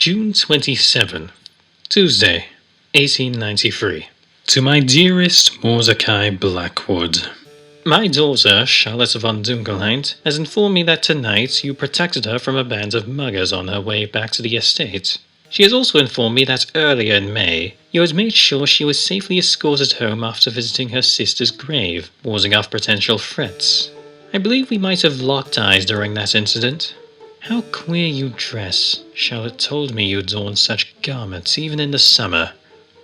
June 27, Tuesday, 1893. To my dearest Mordecai Blackwood. My daughter, Charlotte von Dunkelheit, has informed me that tonight you protected her from a band of muggers on her way back to the estate. She has also informed me that earlier in May, you had made sure she was safely escorted home after visiting her sister's grave, warding off potential threats. I believe we might have locked eyes during that incident. How queer you dress. Charlotte told me you adorned such garments even in the summer.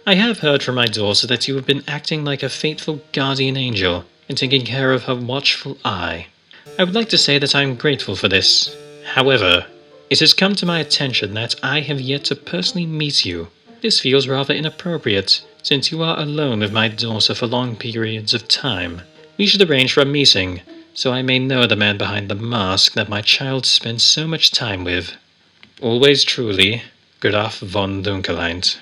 I have heard from my daughter that you have been acting like a faithful guardian angel and taking care of her watchful eye. I would like to say that I am grateful for this. However, it has come to my attention that I have yet to personally meet you. This feels rather inappropriate, since you are alone with my daughter for long periods of time. We should arrange for a meeting, so I may know the man behind the mask that my child spends so much time with. Always truly, Graf von Dunkelheit.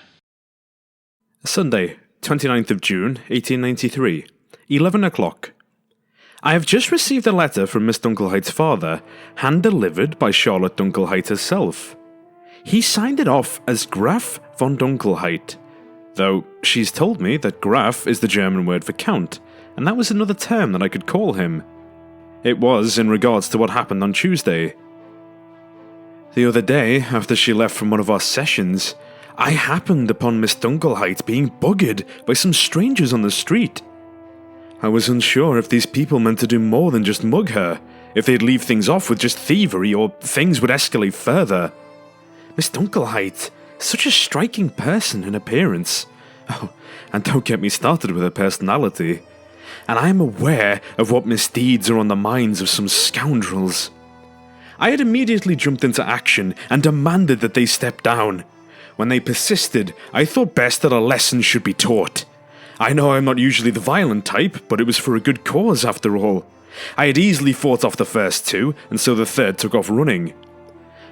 Sunday, 29th of June, 1893, 11 o'clock. I have just received a letter from Miss Dunkelheit's father, hand-delivered by Charlotte Dunkelheit herself. He signed it off as Graf von Dunkelheit, though she's told me that Graf is the German word for count, and that was another term that I could call him. It was in regards to what happened on Tuesday. The other day, after she left from one of our sessions, I happened upon Miss Dunkelheit being buggered by some strangers on the street. I was unsure if these people meant to do more than just mug her, if they'd leave things off with just thievery, or things would escalate further. Miss Dunkelheit, such a striking person in appearance. Oh, and don't get me started with her personality. And I am aware of what misdeeds are on the minds of some scoundrels. I had immediately jumped into action and demanded that they step down. When they persisted, I thought best that a lesson should be taught. I know I'm not usually the violent type, but it was for a good cause after all. I had easily fought off the first two, and so the third took off running.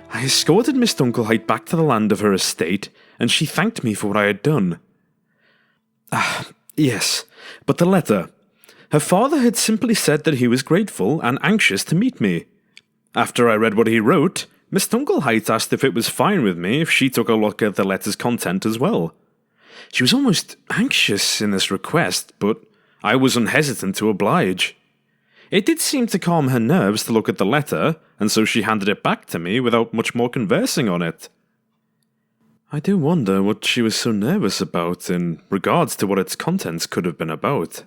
I escorted Miss Dunkelheit back to the land of her estate, and she thanked me for what I had done. Yes, but the letter. Her father had simply said that he was grateful and anxious to meet me. After I read what he wrote, Miss Dunkelheit asked if it was fine with me if she took a look at the letter's content as well. She was almost anxious in this request, but I was unhesitant to oblige. It did seem to calm her nerves to look at the letter, and so she handed it back to me without much more conversing on it. I do wonder what she was so nervous about in regards to what its contents could have been about.